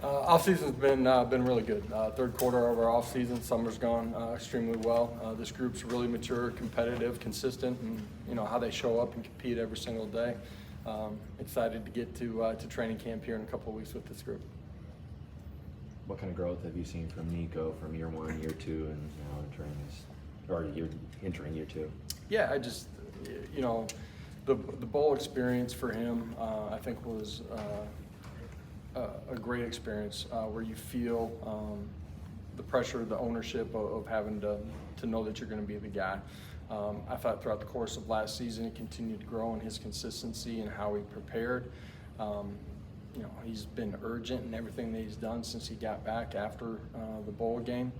Offseason's been really good. Third quarter of our offseason, summer's gone extremely well. This group's really mature, competitive, consistent, and how they show up and compete every single day. Excited to get to training camp here in a couple of weeks with this group. What kind of growth have you seen from Nico from year one, year two, and now entering year two? Yeah, I just the bowl experience for him I think was a great experience where you feel the pressure, the ownership of having to know that you're going to be the guy. I thought throughout the course of last season he continued to grow in his consistency and how he prepared. He's been urgent in everything that he's done since he got back after the bowl game.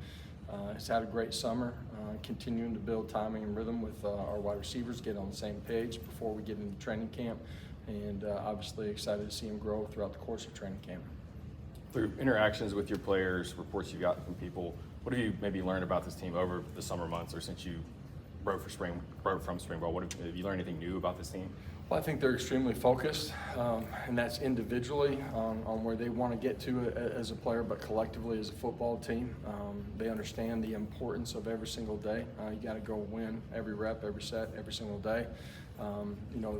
He's had a great summer, continuing to build timing and rhythm with our wide receivers, get on the same page before we get into training camp, and obviously excited to see him grow throughout the course of training camp. Through interactions with your players, reports you've gotten from people, what have you maybe learned about this team over the summer months or since you broke from spring ball? Have you learned anything new about this team? Well, I think they're extremely focused, and that's individually on where they want to get to as a player, but collectively as a football team. They understand the importance of every single day. You got to go win every rep, every set, every single day.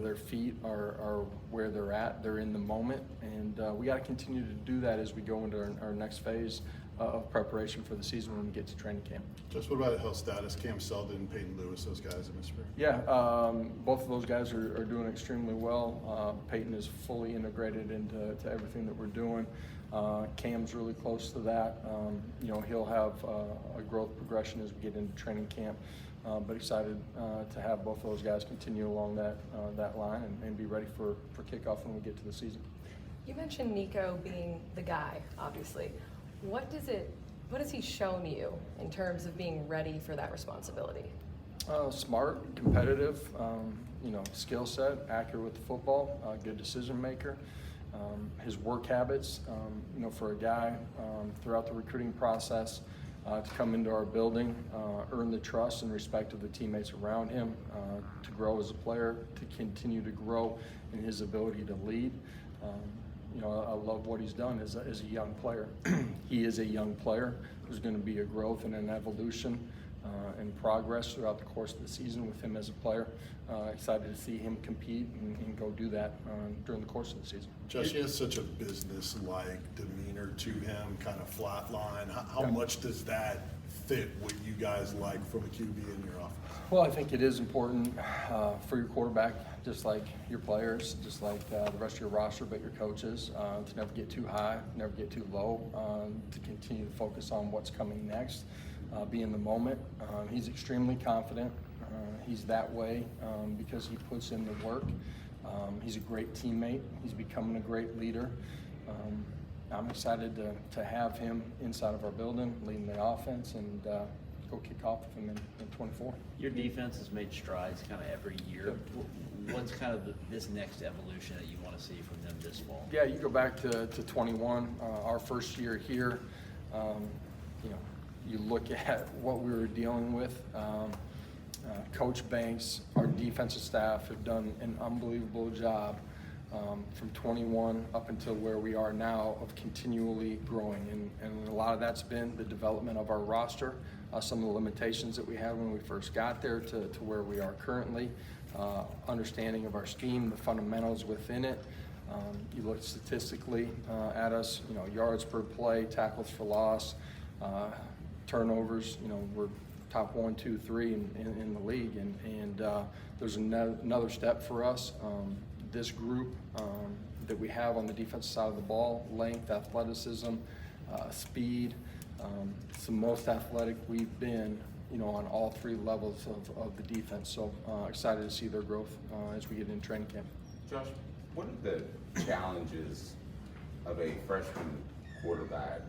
Their feet are where they're at. They're in the moment, and we got to continue to do that as we go into our next phase of preparation for the season when we get to training camp. Just what about the health status? Cam Selden, Peyton Lewis, those guys in this spring? Yeah, both of those guys are doing extremely well. Peyton is fully integrated into everything that we're doing. Cam's really close to that. He'll have a growth progression as we get into training camp. But excited to have both of those guys continue along that line and be ready for kickoff when we get to the season. You mentioned Nico being the guy, obviously. What has he shown you in terms of being ready for that responsibility? Smart, competitive, skill set, accurate with the football, good decision maker. His work habits, for a guy throughout the recruiting process to come into our building, earn the trust and respect of the teammates around him, to grow as a player, to continue to grow in his ability to lead. I love what he's done as a young player. He is a young player. There's going to be a growth and an evolution and progress throughout the course of the season with him as a player. Excited to see him compete and go do that during the course of the season. Josh, he has such a business-like demeanor to him, kind of flat line. How much does that fit what you guys like from a QB in your offense? Well, I think it is important for your quarterback, just like your players, just like the rest of your roster, but your coaches, to never get too high, never get too low, to continue to focus on what's coming next, be in the moment. He's extremely confident. He's that way because he puts in the work. He's a great teammate. He's becoming a great leader. I'm excited to have him inside of our building, leading the offense, and go kick off with him in 24. Your defense has made strides kind of every year. What's kind of this next evolution that you want to see from them this fall? Yeah, you go back to 21, our first year here. You look at what we were dealing with. Coach Banks, our defensive staff have done an unbelievable job from 21 up until where we are now of continually growing. And a lot of that's been the development of our roster, some of the limitations that we had when we first got there to where we are currently, understanding of our scheme, the fundamentals within it. You look statistically at us, yards per play, tackles for loss, turnovers, we're top 1, 2, 3 in the league, and there's another step for us. This group that we have on the defensive side of the ball, length, athleticism, speed, it's the most athletic we've been, on all three levels of the defense. So excited to see their growth as we get in training camp. Josh, what are the challenges of a freshman quarterback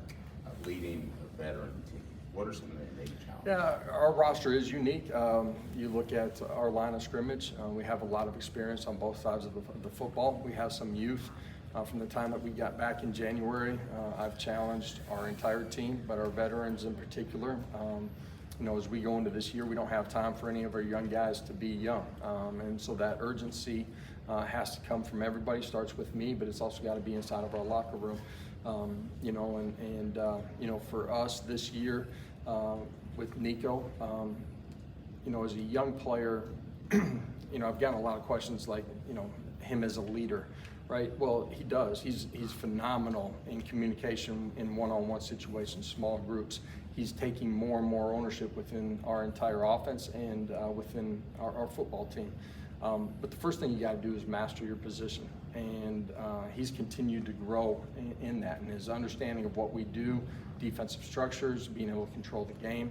leading a veteran team? What are some of the major challenges? Yeah, our roster is unique. You look at our line of scrimmage, we have a lot of experience on both sides of the football. We have some youth. From the time that we got back in January, I've challenged our entire team, but our veterans in particular. As we go into this year, we don't have time for any of our young guys to be young. And so that urgency has to come from everybody. Starts with me, but it's also got to be inside of our locker room. You know, and you know, for us this year with Nico, you know, as a young player, you know, I've gotten a lot of questions like, you know, him as a leader, right? Well, he does. He's phenomenal in communication in one-on-one situations, small groups. He's taking more and more ownership within our entire offense and within our football team. But the first thing you got to do is master your position, and he's continued to grow in that, and his understanding of what we do, defensive structures, being able to control the game.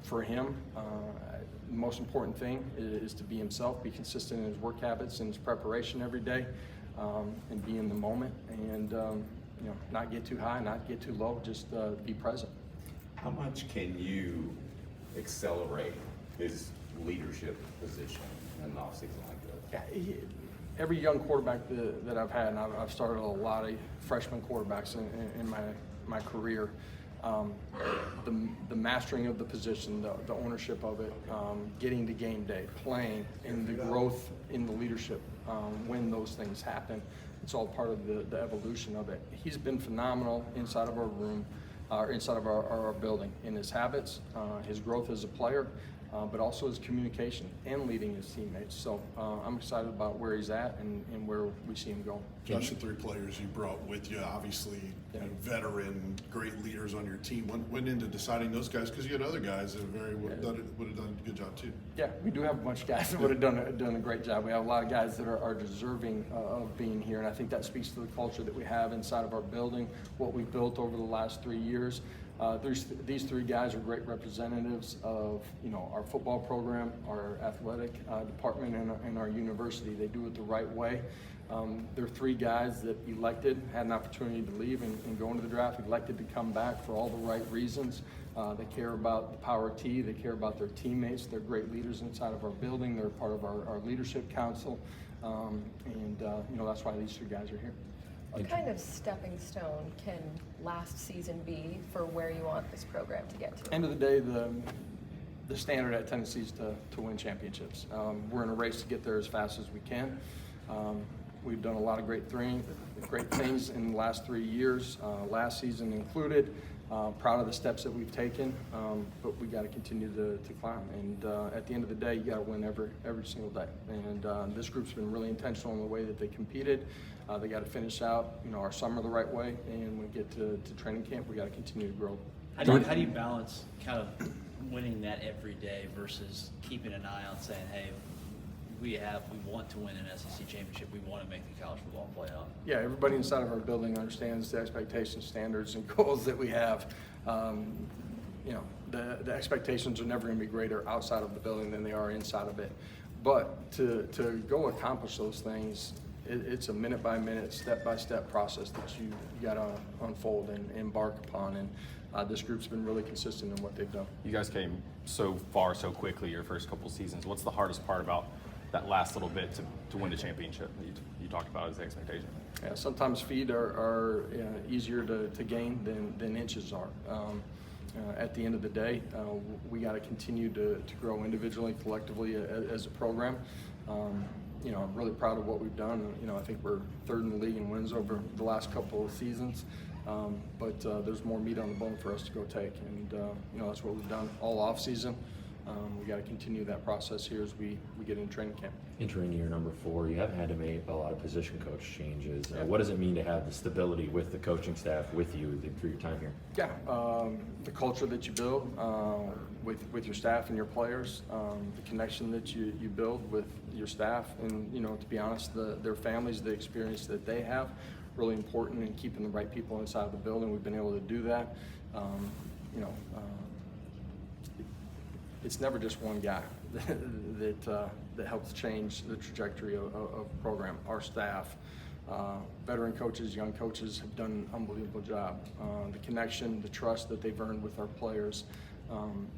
For him, the most important thing is to be himself, be consistent in his work habits and his preparation every day, and be in the moment, and you know, not get too high, not get too low, just be present. How much can you accelerate his leadership position in an offseason like this? Yeah, every young quarterback that I've had, and I've started a lot of freshman quarterbacks in my career, the mastering of the position, the ownership of it, getting to game day, playing, and the growth in the leadership when those things happen. It's all part of the evolution of it. He's been phenomenal inside of our room, inside of our building, in his habits, his growth as a player, but also his communication and leading his teammates. So I'm excited about where he's at and where we see him going. Josh, the 3 players you brought with you, obviously, you know, veteran, great leaders on your team. What went into deciding those guys? Because you had other guys that would have done a good job too. Yeah, we do have a bunch of guys that would have done a great job. We have a lot of guys that are deserving of being here, and I think that speaks to the culture that we have inside of our building, what we've built over the last 3 years. These 3 guys are great representatives of, you know, our football program, our athletic department, and our university. They do it the right way. They're 3 guys that had an opportunity to leave and go into the draft, elected to come back for all the right reasons. They care about the Power T. They care about their teammates. They're great leaders inside of our building. They're part of our leadership council, and you know, that's why these 3 guys are here. What kind of stepping stone can last season be for where you want this program to get to? End of the day, the standard at Tennessee is to win championships. We're in a race to get there as fast as we can. We've done a lot of great things in the last 3 years, last season included. Proud of the steps that we've taken, but we got to continue to climb. And at the end of the day, you got to win every single day. And this group's been really intentional in the way that they competed. They got to finish out, you know, our summer the right way, and when we get to training camp, we got to continue to grow. How do you balance kind of winning that every day versus keeping an eye on saying, hey, we want to win an SEC championship, we want to make the college football playoff? Yeah, everybody inside of our building understands the expectations, standards, and goals that we have. You know, the expectations are never going to be greater outside of the building than they are inside of it. But to go accomplish those things, it's a minute-by-minute, step-by-step process that you got to unfold and embark upon. And this group's been really consistent in what they've done. You guys came so far so quickly your first couple seasons. What's the hardest part about that last little bit to win the championship you talked about as the expectation? Yeah, sometimes feet are easier to gain than inches are. At the end of the day, we got to continue to grow individually, collectively as a program. You know, I'm really proud of what we've done. You know, I think we're 3rd in the league in wins over the last couple of seasons. But there's more meat on the bone for us to go take, and you know, that's what we've done all off season. We got to continue that process here as we get into training camp. Entering year number 4, you haven't had to make a lot of position coach changes. What does it mean to have the stability with the coaching staff with you through your time here? Yeah, the culture that you build with your staff and your players, the connection that you build with your staff, and you know, to be honest, their families, the experience that they have, really important in keeping the right people inside of the building. We've been able to do that. You know, it's never just one guy that helps change the trajectory of a program. Our staff, veteran coaches, young coaches have done an unbelievable job. The connection, the trust that they've earned with our players,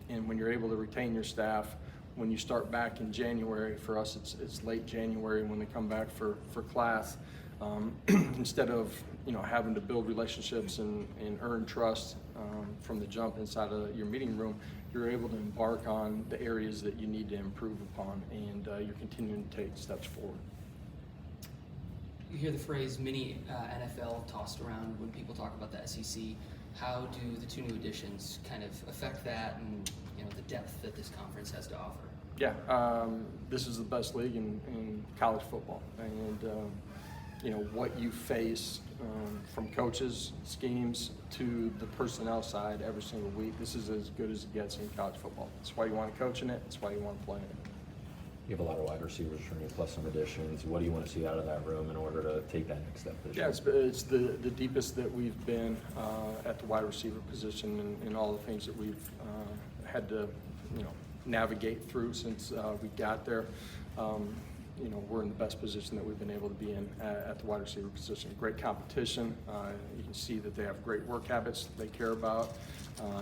and when you're able to retain your staff, when you start back in January, for us it's late January when they come back for class, instead of, you know, having to build relationships and earn trust from the jump inside of your meeting room, you're able to embark on the areas that you need to improve upon, and you're continuing to take steps forward. you hear the phrase mini NFL tossed around when people talk about the SEC. How do the two new additions kind of affect that and the depth that this conference has to offer? Yeah, this is the best league in college football, and what you face from coaches, schemes to the personnel side every single week. This is as good as it gets in college football. That's why you want to coach in it. That's why you want to play in it. You have a lot of wide receivers from you, plus some additions. What do you want to see out of that room in order to take that next step this year? Yeah, it's the deepest that we've been at the wide receiver position, and all the things that we've had to, navigate through since we got there. We're in the best position that we've been able to be in at the wide receiver position. Great competition. You can see that they have great work habits they care about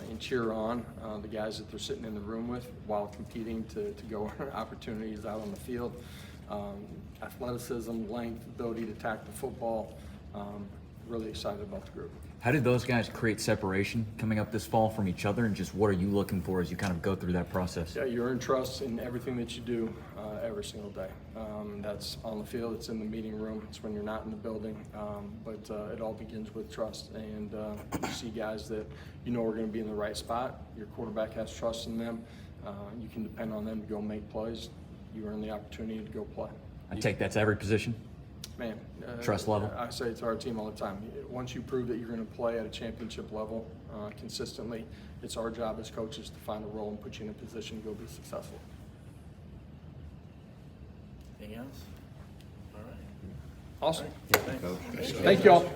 and cheer on the guys that they're sitting in the room with while competing to go earn opportunities out on the field. Athleticism, length, ability to tackle the football. Really excited about the group. How did those guys create separation coming up this fall from each other, and just what are you looking for as you kind of go through that process? Yeah, you earn trust in everything that you do every single day. That's on the field, it's in the meeting room, it's when you're not in the building, but it all begins with trust. And you see guys that are going to be in the right spot. Your quarterback has trust in them. You can depend on them to go make plays. You earn the opportunity to go play. I take that's every position. Man, Trust level? I say it to our team all the time. Once you prove that you're going to play at a championship level consistently, it's our job as coaches to find a role and put you in a position to go be successful. Anything else? All right. Awesome. Coach. Thank you all.